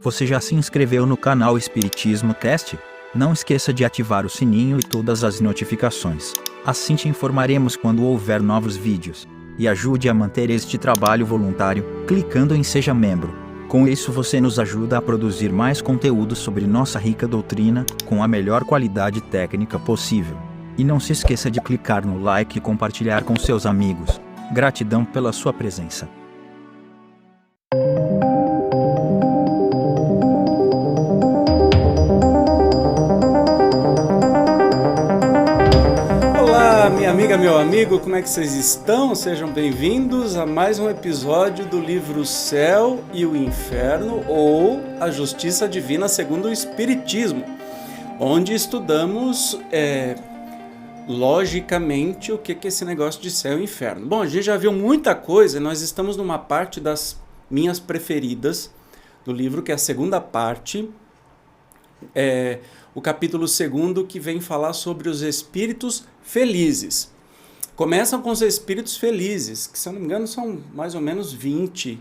Você já se inscreveu no canal Espiritismo Cast? Não esqueça de ativar o sininho e todas as notificações. Assim te informaremos quando houver novos vídeos. E ajude a manter este trabalho voluntário, clicando em Seja Membro. Com isso você nos ajuda a produzir mais conteúdo sobre nossa rica doutrina, com a melhor qualidade técnica possível. E não se esqueça de clicar no like e compartilhar com seus amigos. Gratidão pela sua presença. Olá, minha amiga, meu amigo, como é que vocês estão? Sejam bem-vindos a mais um episódio do livro Céu e o Inferno, ou A Justiça Divina segundo o Espiritismo, onde estudamos, logicamente, o que é esse negócio de céu e inferno. Bom, a gente já viu muita coisa, nós estamos numa parte das minhas preferidas do livro, que é a segunda parte, o capítulo 2, que vem falar sobre os espíritos felizes. Começam com os espíritos felizes, que se eu não me engano são mais ou menos 20,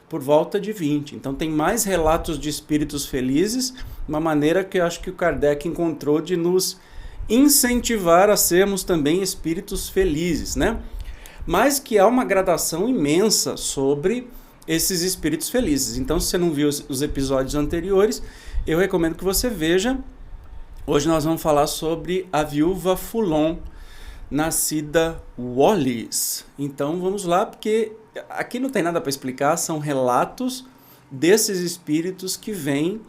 por volta de 20. Então tem mais relatos de espíritos felizes, uma maneira que eu acho que o Kardec encontrou de nos incentivar a sermos também espíritos felizes, né? Mas que há uma gradação imensa sobre esses espíritos felizes. Então, se você não viu os episódios anteriores, eu recomendo que você veja. Hoje nós vamos falar sobre a viúva Foulon, nascida Wallis. Então vamos lá, porque aqui não tem nada para explicar, são relatos desses espíritos que vêm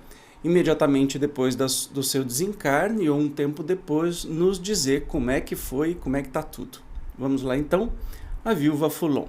imediatamente depois do seu desencarne ou um tempo depois nos dizer como é que foi, como é que está tudo. Vamos lá então, a viúva Foulon.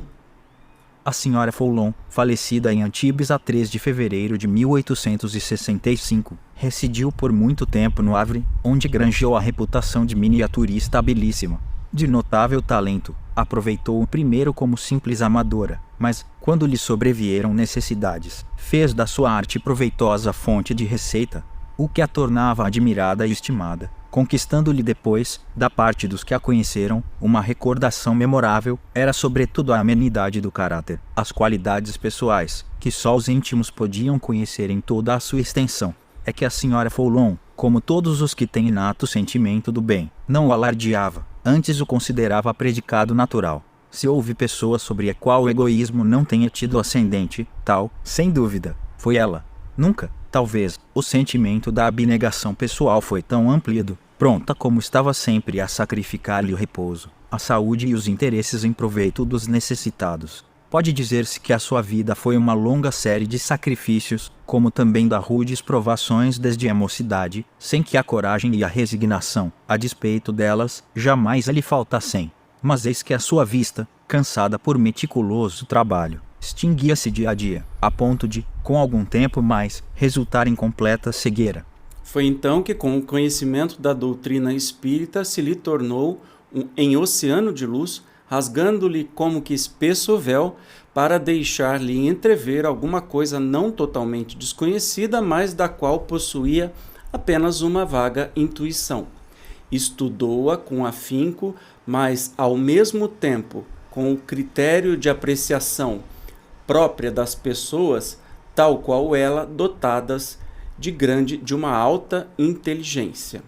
A senhora Foulon, falecida em Antibes a 3 de fevereiro de 1865, residiu por muito tempo no Havre, onde granjeou a reputação de miniaturista habilíssima. De notável talento, aproveitou-o primeiro como simples amadora, mas, quando lhe sobrevieram necessidades, fez da sua arte proveitosa fonte de receita, o que a tornava admirada e estimada, conquistando-lhe depois, da parte dos que a conheceram, uma recordação memorável. Era sobretudo a amenidade do caráter, as qualidades pessoais, que só os íntimos podiam conhecer em toda a sua extensão. É que a senhora Foulon, como todos os que têm inato sentimento do bem, não o alardeava, antes o considerava predicado natural. Se houve pessoa sobre a qual o egoísmo não tenha tido ascendente, tal, sem dúvida, foi ela. Nunca, talvez, o sentimento da abnegação pessoal foi tão ampliado, pronta como estava sempre a sacrificar-lhe o repouso, a saúde e os interesses em proveito dos necessitados. Pode dizer-se que a sua vida foi uma longa série de sacrifícios, como também de rudes provações desde a mocidade, sem que a coragem e a resignação, a despeito delas, jamais lhe faltassem. Mas eis que a sua vista, cansada por meticuloso trabalho, extinguia-se dia a dia, a ponto de, com algum tempo mais, resultar em completa cegueira. Foi então que, com o conhecimento da doutrina espírita, se lhe tornou em oceano de luz, rasgando-lhe como que espesso véu, para deixar-lhe entrever alguma coisa não totalmente desconhecida, mas da qual possuía apenas uma vaga intuição. Estudou-a com afinco, mas ao mesmo tempo com o critério de apreciação própria das pessoas, tal qual ela, dotadas de uma alta inteligência.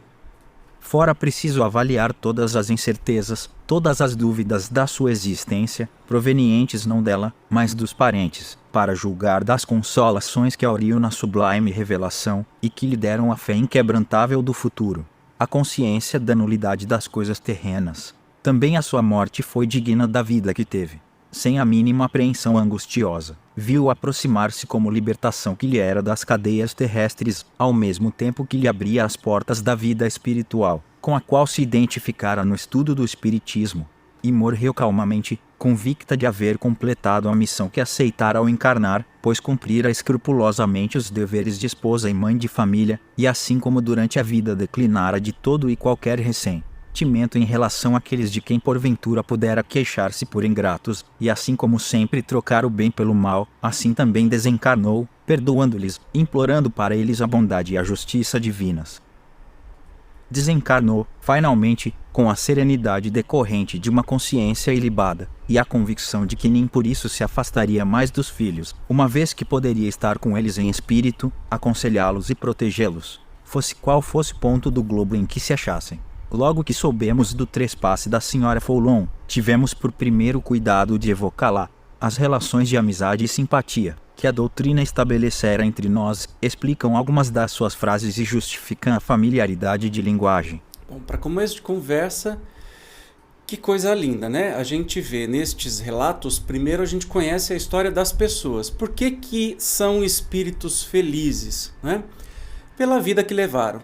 Fora preciso avaliar todas as incertezas, todas as dúvidas da sua existência, provenientes não dela, mas dos parentes, para julgar das consolações que auriam na sublime revelação, e que lhe deram a fé inquebrantável do futuro, a consciência da nulidade das coisas terrenas. Também a sua morte foi digna da vida que teve. Sem a mínima apreensão angustiosa, viu aproximar-se como libertação que lhe era das cadeias terrestres, ao mesmo tempo que lhe abria as portas da vida espiritual, com a qual se identificara no estudo do espiritismo, e morreu calmamente, convicta de haver completado a missão que aceitara ao encarnar, pois cumprira escrupulosamente os deveres de esposa e mãe de família, e assim como durante a vida declinara de todo e qualquer ressentimento em relação àqueles de quem porventura pudera queixar-se por ingratos, e assim como sempre trocar o bem pelo mal, assim também desencarnou, perdoando-lhes, implorando para eles a bondade e a justiça divinas. Desencarnou, finalmente, com a serenidade decorrente de uma consciência ilibada, e a convicção de que nem por isso se afastaria mais dos filhos, uma vez que poderia estar com eles em espírito, aconselhá-los e protegê-los, fosse qual fosse o ponto do globo em que se achassem. Logo que soubemos do trespasse da Sra. Foulon, tivemos por primeiro cuidado de evocar lá as relações de amizade e simpatia que a doutrina estabelecera entre nós, explicam algumas das suas frases e justificam a familiaridade de linguagem. Bom, para começo de conversa, que coisa linda, né? A gente vê nestes relatos, primeiro a gente conhece a história das pessoas. Por que que são espíritos felizes, né? Pela vida que levaram,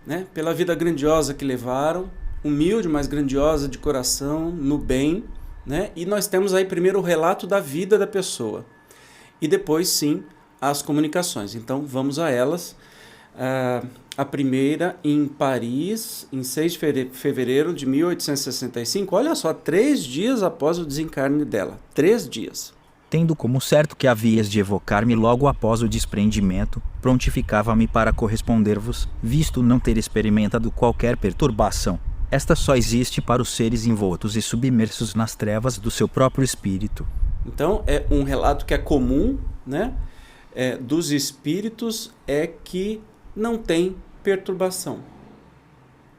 né? Pela vida grandiosa que levaram, humilde, mas grandiosa de coração, no bem, né? E nós temos aí primeiro o relato da vida da pessoa. E depois, sim, as comunicações. Então, vamos a elas. A primeira em Paris, em 6 de fevereiro de 1865. Olha só, 3 dias após o desencarne dela. 3 dias. Tendo como certo que havias de evocar-me logo após o desprendimento, prontificava-me para corresponder-vos, visto não ter experimentado qualquer perturbação. Esta só existe para os seres envoltos e submersos nas trevas do seu próprio espírito. Então, é um relato que é comum, né? Dos espíritos, é que não tem perturbação.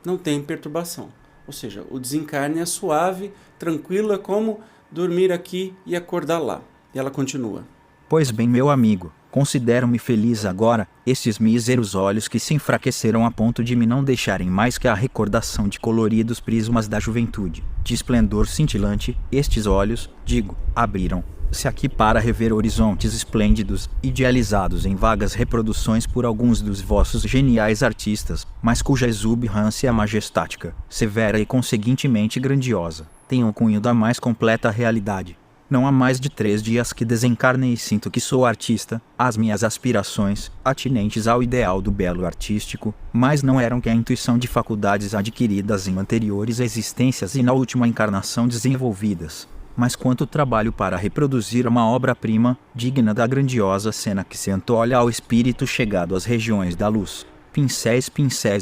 Não tem perturbação. Ou seja, o desencarne é suave, tranquilo, é como dormir aqui e acordar lá. E ela continua. Pois bem, meu amigo, considero-me feliz agora, estes míseros olhos que se enfraqueceram a ponto de me não deixarem mais que a recordação de coloridos prismas da juventude, de esplendor cintilante, estes olhos, digo, abriram-se aqui para rever horizontes esplêndidos, idealizados em vagas reproduções por alguns dos vossos geniais artistas, mas cuja exuberância majestática, severa e conseguintemente grandiosa, tem o cunho da mais completa realidade. Não há mais de 3 dias que desencarnei e sinto que sou artista. As minhas aspirações, atinentes ao ideal do belo artístico, mas não eram que a intuição de faculdades adquiridas em anteriores existências e na última encarnação desenvolvidas, mas quanto trabalho para reproduzir uma obra-prima, digna da grandiosa cena que se antolha ao espírito chegado às regiões da luz. Pincéis,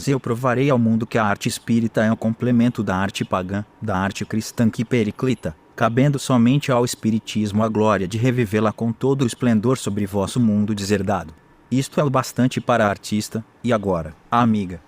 eu provarei ao mundo que a arte espírita é um complemento da arte pagã, da arte cristã que periclita, cabendo somente ao espiritismo a glória de revivê-la com todo o esplendor sobre vosso mundo deserdado. Isto é o bastante para a artista, e agora, a amiga.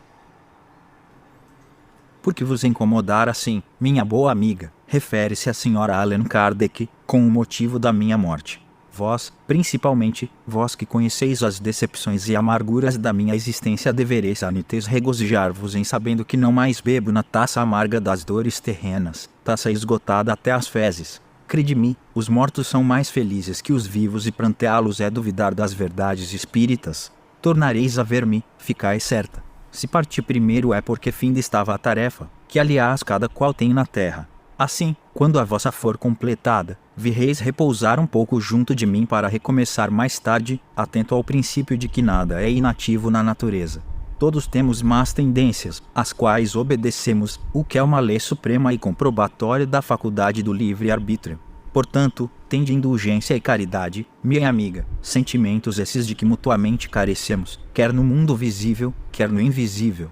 Por que vos incomodar assim, minha boa amiga? Refere-se a Sra. Allan Kardec, com o motivo da minha morte. Vós, principalmente, vós que conheceis as decepções e amarguras da minha existência, devereis antes regozijar-vos em sabendo que não mais bebo na taça amarga das dores terrenas, taça esgotada até as fezes. Crede-me, os mortos são mais felizes que os vivos e pranteá-los é duvidar das verdades espíritas. Tornareis a ver-me, ficai certa. Se parti primeiro é porque finda estava a tarefa, que aliás cada qual tem na terra. Assim, quando a vossa for completada, vireis repousar um pouco junto de mim para recomeçar mais tarde, atento ao princípio de que nada é inativo na natureza. Todos temos más tendências, às quais obedecemos, o que é uma lei suprema e comprobatória da faculdade do livre-arbítrio. Portanto, tende indulgência e caridade, minha amiga, sentimentos esses de que mutuamente carecemos, quer no mundo visível, quer no invisível.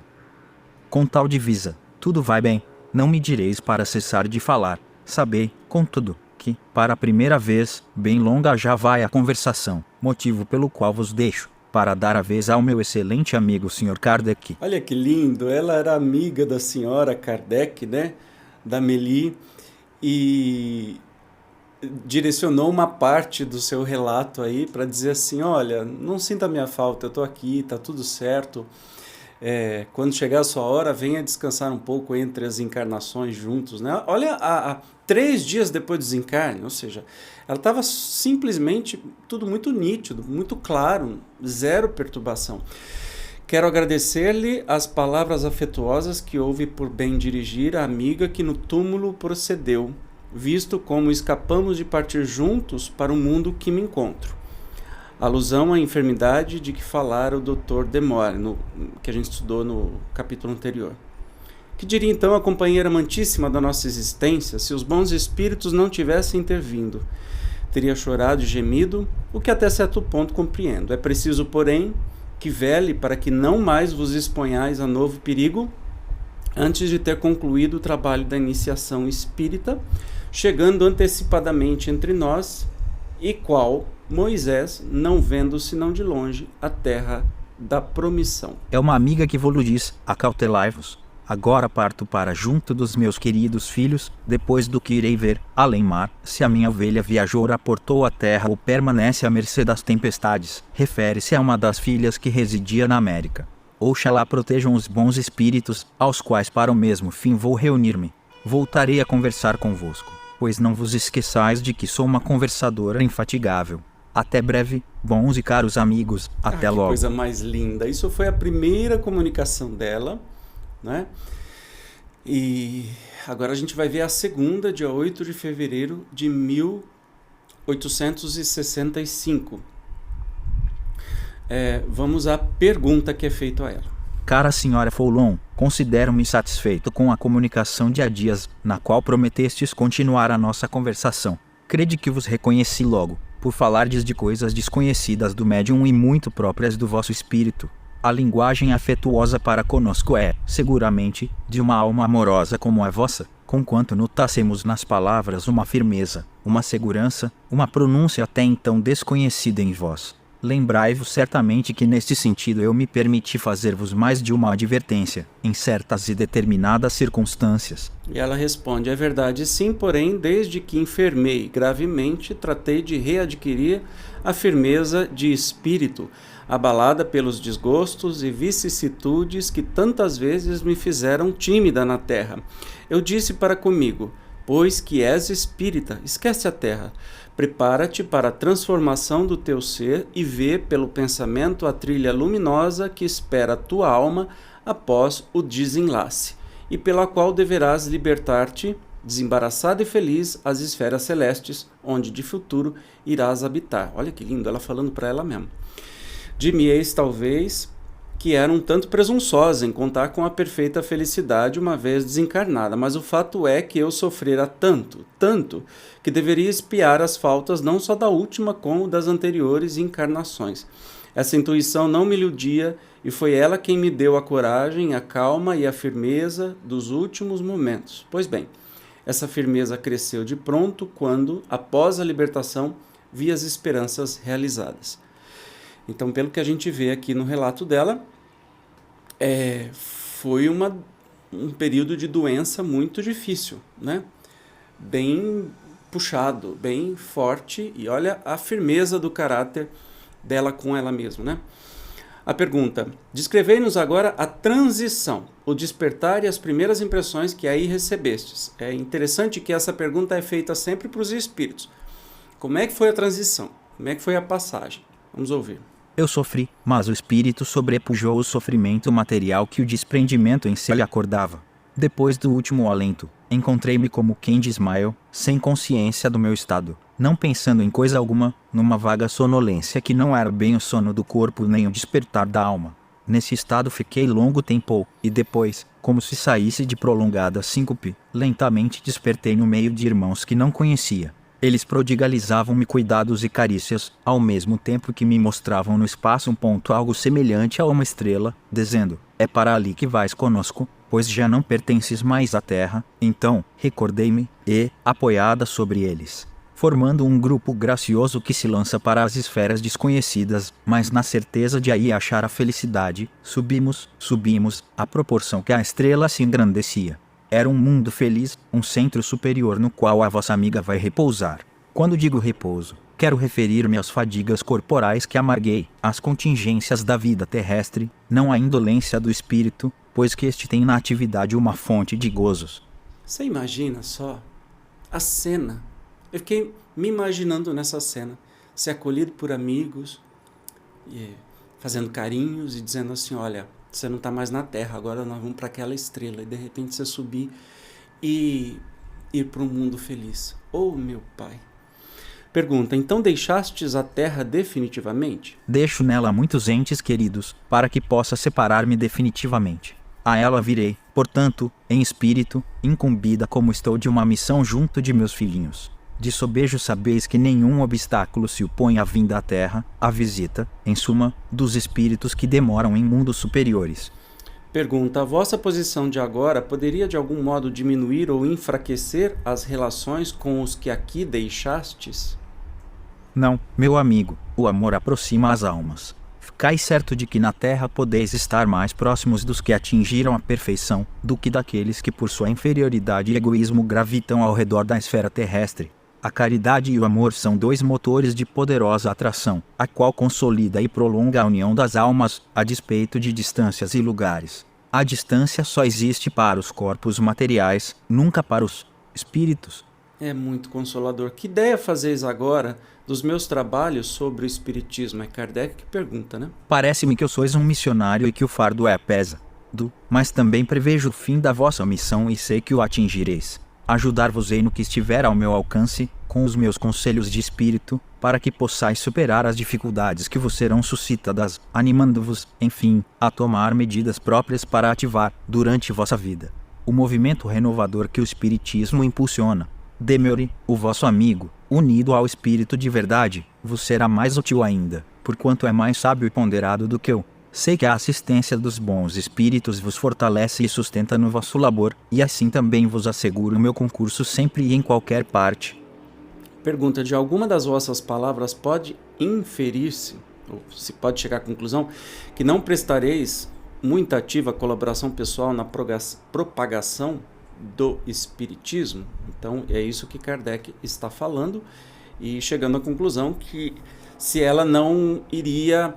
Com tal divisa, tudo vai bem. Não me direis para cessar de falar. Sabei, contudo, que, para a primeira vez, bem longa já vai a conversação, motivo pelo qual vos deixo, para dar a vez ao meu excelente amigo Sr. Kardec. Olha que lindo, ela era amiga da senhora Kardec, né? Da Mélie, e direcionou uma parte do seu relato aí para dizer assim, olha, não sinta a minha falta, eu estou aqui, está tudo certo. Quando chegar a sua hora, venha descansar um pouco entre as encarnações juntos, né? Olha, 3 dias depois do desencarne, ou seja, ela estava simplesmente tudo muito nítido, muito claro, zero perturbação. Quero agradecer-lhe as palavras afetuosas que houve por bem dirigir à amiga que no túmulo procedeu, visto como escapamos de partir juntos para o mundo que me encontro. Alusão à enfermidade de que falara o Dr. Demore, que a gente estudou no capítulo anterior. Que diria então a companheira amantíssima da nossa existência se os bons espíritos não tivessem intervindo? Teria chorado e gemido, o que até certo ponto compreendo. É preciso, porém, que vele para que não mais vos exponhais a novo perigo. antes de ter concluído o trabalho da iniciação espírita, chegando antecipadamente entre nós, e qual Moisés, não vendo senão de longe a terra da promissão. É uma amiga que vos diz: acautelai-vos. Agora parto para junto dos meus queridos filhos, depois do que irei ver, além mar, se a minha ovelha viajou, aportou a terra ou permanece à mercê das tempestades. Refere-se a uma das filhas que residia na América. Oxalá protejam os bons espíritos, aos quais para o mesmo fim vou reunir-me. Voltarei a conversar convosco, pois não vos esqueçais de que sou uma conversadora infatigável. Até breve, bons e caros amigos, até logo. Que coisa mais linda. Isso foi a primeira comunicação dela, né? E agora a gente vai ver a segunda, dia 8 de fevereiro de 1865. Vamos à pergunta que é feita a ela. Cara senhora Foulon, considero-me satisfeito com a comunicação de há dias, na qual prometestes continuar a nossa conversação. Crede que vos reconheci logo, por falardes de coisas desconhecidas do médium e muito próprias do vosso espírito. A linguagem afetuosa para conosco é, seguramente, de uma alma amorosa como a vossa, conquanto notássemos nas palavras uma firmeza, uma segurança, uma pronúncia até então desconhecida em vós. Lembrai-vos certamente que neste sentido eu me permiti fazer-vos mais de uma advertência, em certas e determinadas circunstâncias. E ela responde: é verdade sim, porém, desde que enfermei gravemente, tratei de readquirir a firmeza de espírito, abalada pelos desgostos e vicissitudes que tantas vezes me fizeram tímida na terra. Eu disse para comigo: pois que és espírita, esquece a terra. Prepara-te para a transformação do teu ser e vê pelo pensamento a trilha luminosa que espera a tua alma após o desenlace, e pela qual deverás libertar-te, desembaraçado e feliz, às esferas celestes, onde de futuro irás habitar. Olha que lindo, ela falando para ela mesma. Dir-me-eis, talvez, que era um tanto presunçosa em contar com a perfeita felicidade uma vez desencarnada, mas o fato é que eu sofrera tanto, que deveria expiar as faltas não só da última como das anteriores encarnações. Essa intuição não me iludia e foi ela quem me deu a coragem, a calma e a firmeza dos últimos momentos. Pois bem, essa firmeza cresceu de pronto quando, após a libertação, vi as esperanças realizadas. Então, pelo que a gente vê aqui no relato dela, foi um período de doença muito difícil, né? Bem puxado, bem forte, e olha a firmeza do caráter dela com ela mesma, né? A pergunta: descrevei-nos agora a transição, o despertar e as primeiras impressões que aí recebestes. É interessante que essa pergunta é feita sempre para os espíritos. Como é que foi a transição? Como é que foi a passagem? Vamos ouvir. Eu sofri, mas o espírito sobrepujou o sofrimento material que o desprendimento em si lhe acordava. Depois do último alento, encontrei-me como quem desmaiou, sem consciência do meu estado, não pensando em coisa alguma, numa vaga sonolência que não era bem o sono do corpo nem o despertar da alma. Nesse estado fiquei longo tempo, e depois, como se saísse de prolongada síncope, lentamente despertei no meio de irmãos que não conhecia. Eles prodigalizavam-me cuidados e carícias, ao mesmo tempo que me mostravam no espaço um ponto algo semelhante a uma estrela, dizendo: é para ali que vais conosco, pois já não pertences mais à terra. Então, recordei-me, e, apoiada sobre eles, formando um grupo gracioso que se lança para as esferas desconhecidas, mas na certeza de aí achar a felicidade, subimos, à proporção que a estrela se engrandecia. Era um mundo feliz, um centro superior no qual a vossa amiga vai repousar. Quando digo repouso, quero referir-me às fadigas corporais que amarguei, às contingências da vida terrestre, não à indolência do espírito, pois que este tem na atividade uma fonte de gozos. Você imagina só a cena? Eu fiquei me imaginando nessa cena, ser acolhido por amigos, fazendo carinhos e dizendo assim: olha, você não está mais na Terra, agora nós vamos para aquela estrela. E de repente você subir e ir para um mundo feliz. Oh, meu Pai! Pergunta: então deixastes a Terra definitivamente? Deixo nela muitos entes queridos, para que possa separar-me definitivamente. A ela virei, portanto, em espírito, incumbida como estou de uma missão junto de meus filhinhos. De sobejo sabeis que nenhum obstáculo se opõe à vinda à terra, à visita, em suma, dos espíritos que demoram em mundos superiores. Pergunta: a vossa posição de agora poderia de algum modo diminuir ou enfraquecer as relações com os que aqui deixastes? Não, meu amigo, o amor aproxima as almas. Ficai certo de que na terra podeis estar mais próximos dos que atingiram a perfeição, do que daqueles que por sua inferioridade e egoísmo gravitam ao redor da esfera terrestre. A caridade e o amor são dois motores de poderosa atração, a qual consolida e prolonga a união das almas, a despeito de distâncias e lugares. A distância só existe para os corpos materiais, nunca para os espíritos. É muito consolador. Que ideia fazeis agora dos meus trabalhos sobre o Espiritismo? É Kardec que pergunta, né? Parece-me que eu sois um missionário e que o fardo é pesado, mas também prevejo o fim da vossa missão e sei que o atingireis. Ajudar-vos-ei no que estiver ao meu alcance, com os meus conselhos de espírito, para que possais superar as dificuldades que vos serão suscitadas, animando-vos, enfim, a tomar medidas próprias para ativar, durante vossa vida, o movimento renovador que o Espiritismo impulsiona. Demeure, o vosso amigo, unido ao Espírito de verdade, vos será mais útil ainda, porquanto é mais sábio e ponderado do que eu. Sei que a assistência dos bons espíritos vos fortalece e sustenta no vosso labor, e assim também vos asseguro o meu concurso sempre e em qualquer parte. Pergunta: de alguma das vossas palavras pode inferir-se, ou se pode chegar à conclusão, que não prestareis muita ativa colaboração pessoal na propagação do Espiritismo? Então é isso que Kardec está falando e chegando à conclusão que se ela não iria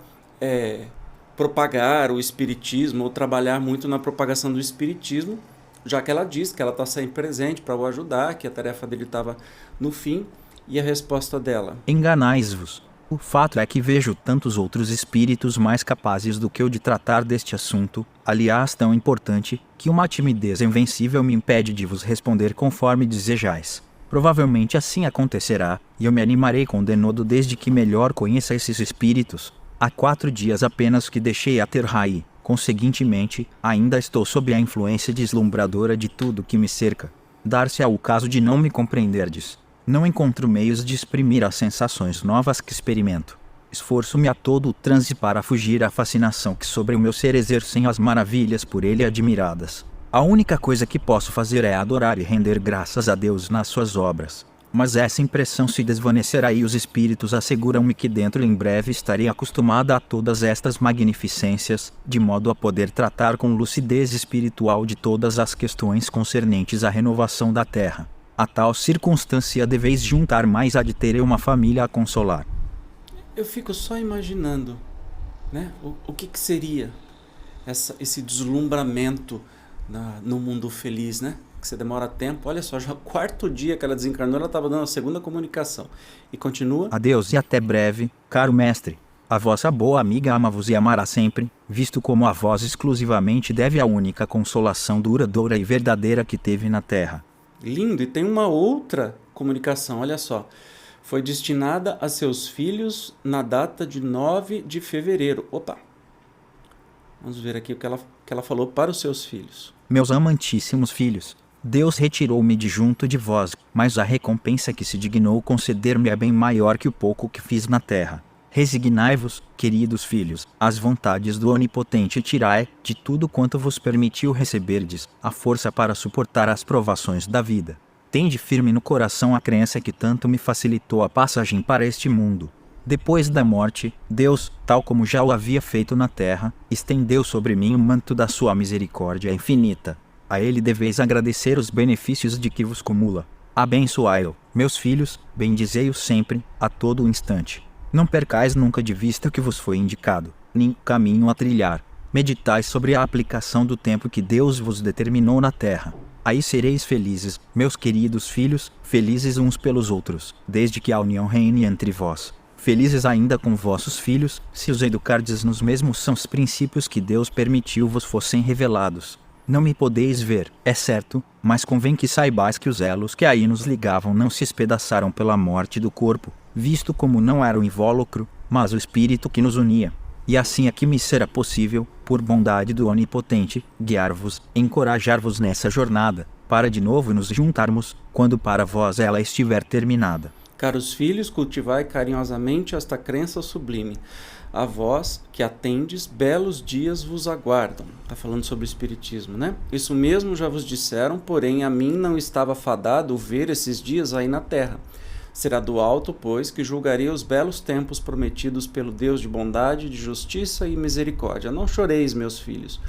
propagar o Espiritismo ou trabalhar muito na propagação do Espiritismo, já que ela diz que ela está sempre presente para o ajudar, que a tarefa dele estava no fim. E a resposta dela: enganais-vos. O fato é que vejo tantos outros espíritos mais capazes do que eu de tratar deste assunto, aliás tão importante, que uma timidez invencível me impede de vos responder conforme desejais. Provavelmente assim acontecerá, e eu me animarei com denodo desde que melhor conheça esses espíritos. Há 4 dias apenas que deixei a Terraí, conseguintemente, ainda estou sob a influência deslumbradora de tudo que me cerca. Dar-se-á o caso de não me compreenderdes. Não encontro meios de exprimir as sensações novas que experimento. Esforço-me a todo o transe para fugir à fascinação que sobre o meu ser exercem as maravilhas por ele admiradas. A única coisa que posso fazer é adorar e render graças a Deus nas suas obras. Mas essa impressão se desvanecerá e os espíritos asseguram-me que dentro em breve estarei acostumada a todas estas magnificências, de modo a poder tratar com lucidez espiritual de todas as questões concernentes à renovação da terra. A tal circunstância deveis juntar mais a de ter uma família a consolar. Eu fico só imaginando, né? O que seria esse deslumbramento no mundo feliz, né? Que você demora tempo. Olha só, já o 4º dia que ela desencarnou, ela estava dando a 2ª comunicação. E continua: adeus e até breve, caro mestre. A vossa boa amiga ama-vos e amará sempre, visto como a vós exclusivamente deve a única consolação duradoura e verdadeira que teve na terra. Lindo. E tem uma outra comunicação, olha só. Foi destinada a seus filhos na data de 9 de fevereiro. Opa! Vamos ver aqui o que ela falou para os seus filhos. Meus amantíssimos filhos, Deus retirou-me de junto de vós, mas a recompensa que se dignou conceder-me é bem maior que o pouco que fiz na terra. Resignai-vos, queridos filhos, às vontades do Onipotente e tirai, de tudo quanto vos permitiu receberdes, a força para suportar as provações da vida. Tende firme no coração a crença que tanto me facilitou a passagem para este mundo. Depois da morte, Deus, tal como já o havia feito na terra, estendeu sobre mim o manto da sua misericórdia infinita. A ele deveis agradecer os benefícios de que vos cumula. Abençoai-o, meus filhos, bendizei-o sempre, a todo o instante. Não percais nunca de vista o que vos foi indicado, nem o caminho a trilhar. Meditai sobre a aplicação do tempo que Deus vos determinou na terra. Aí sereis felizes, meus queridos filhos, felizes uns pelos outros, desde que a união reine entre vós. Felizes ainda com vossos filhos, se os educardes nos mesmos sãos princípios que Deus permitiu vos fossem revelados. Não me podeis ver, é certo, mas convém que saibais que os elos que aí nos ligavam não se espedaçaram pela morte do corpo, visto como não era o invólucro, mas o espírito que nos unia. E assim é que me será possível, por bondade do Onipotente, guiar-vos, encorajar-vos nessa jornada, para de novo nos juntarmos, quando para vós ela estiver terminada. Caros filhos, cultivai carinhosamente esta crença sublime. A vós que atendes, belos dias vos aguardam. Está falando sobre o Espiritismo, né? Isso mesmo já vos disseram, porém a mim não estava fadado ver esses dias aí na terra. Será do alto, pois, que julgarei os belos tempos prometidos pelo Deus de bondade, de justiça e misericórdia. Não choreis, meus filhos.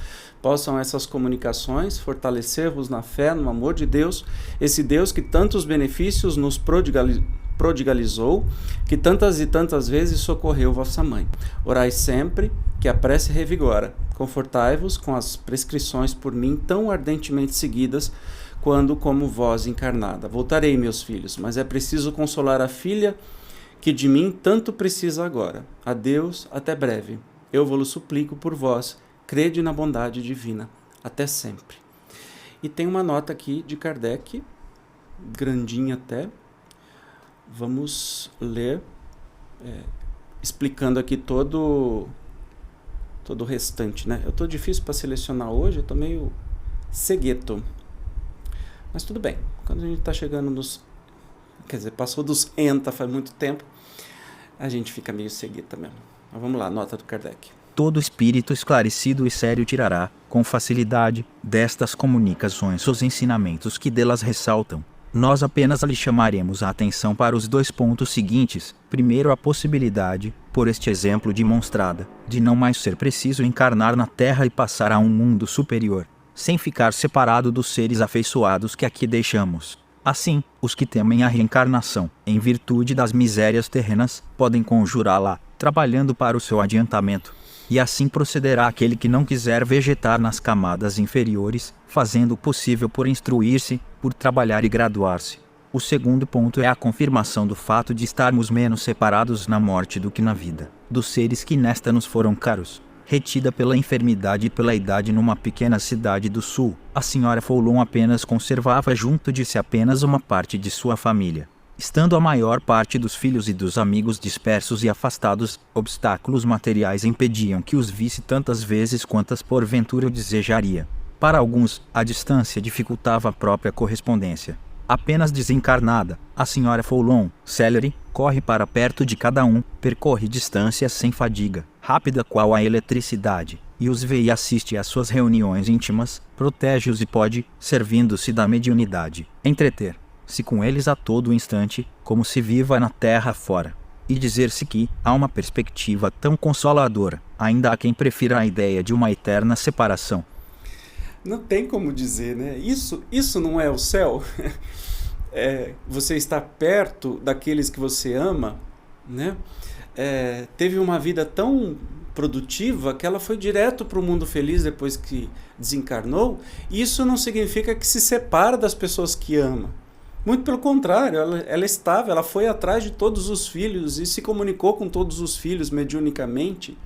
Possam essas comunicações fortalecer-vos na fé, no amor de Deus, esse Deus que tantos benefícios nos prodigalizou, que tantas e tantas vezes socorreu vossa mãe. Orai sempre, que a prece revigora. Confortai-vos com as prescrições por mim tão ardentemente seguidas, quando como voz encarnada. Voltarei, meus filhos, mas é preciso consolar a filha que de mim tanto precisa agora. Adeus, até breve. Eu vos suplico por vós, crede na bondade divina. Até sempre. E tem uma nota aqui de Kardec, grandinha até. Vamos ler, explicando aqui todo o restante, né? Eu estou difícil para selecionar hoje, eu estou meio cegueto. Mas tudo bem, quando a gente está chegando nos... Quer dizer, passou dos enta faz muito tempo, a gente fica meio cegueta mesmo. Mas vamos lá, nota do Kardec. Todo espírito esclarecido e sério tirará, com facilidade, destas comunicações os ensinamentos que delas ressaltam. Nós apenas lhe chamaremos a atenção para os 2 pontos seguintes. Primeiro, a possibilidade, por este exemplo demonstrada, de não mais ser preciso encarnar na Terra e passar a um mundo superior, sem ficar separado dos seres afeiçoados que aqui deixamos. Assim, os que temem a reencarnação, em virtude das misérias terrenas, podem conjurá-la, trabalhando para o seu adiantamento. E assim procederá aquele que não quiser vegetar nas camadas inferiores, fazendo o possível por instruir-se, por trabalhar e graduar-se. O segundo ponto é a confirmação do fato de estarmos menos separados na morte do que na vida, dos seres que nesta nos foram caros. Retida pela enfermidade e pela idade numa pequena cidade do sul, a senhora Foulon apenas conservava junto de si apenas uma parte de sua família. Estando a maior parte dos filhos e dos amigos dispersos e afastados, obstáculos materiais impediam que os visse tantas vezes quantas porventura desejaria. Para alguns, a distância dificultava a própria correspondência. Apenas desencarnada, a senhora Foulon, célere, corre para perto de cada um, percorre distâncias sem fadiga, rápida qual a eletricidade, e os vê e assiste às suas reuniões íntimas, protege-os e pode, servindo-se da mediunidade, entreter-se com eles a todo instante, como se viva na terra fora. E dizer-se que há uma perspectiva tão consoladora, ainda há quem prefira a ideia de uma eterna separação. Não tem como dizer, né? Isso não é o céu? Você está perto daqueles que você ama, né? Teve uma vida tão produtiva que ela foi direto para o mundo feliz depois que desencarnou. Isso não significa que se separa das pessoas que ama. Muito pelo contrário, ela foi atrás de todos os filhos e se comunicou com todos os filhos mediunicamente.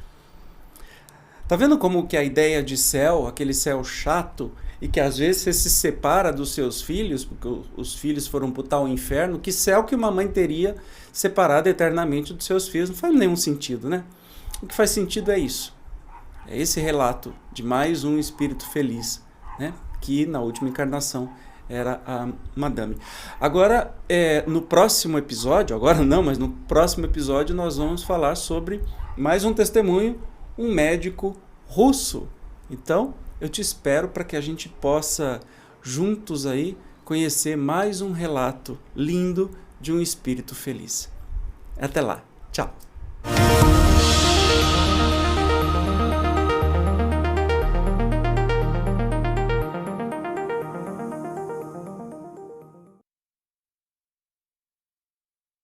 Tá vendo como que a ideia de céu, aquele céu chato, e que às vezes você se separa dos seus filhos, porque os filhos foram para o tal inferno, que céu que uma mãe teria separado eternamente dos seus filhos? Não faz nenhum sentido, né? O que faz sentido é isso. É esse relato de mais um espírito feliz, né? Que na última encarnação era a Madame. Agora, no próximo episódio, agora não, mas no próximo episódio nós vamos falar sobre mais um testemunho, um médico russo. Então, eu te espero para que a gente possa juntos aí conhecer mais um relato lindo de um espírito feliz. Até lá. Tchau.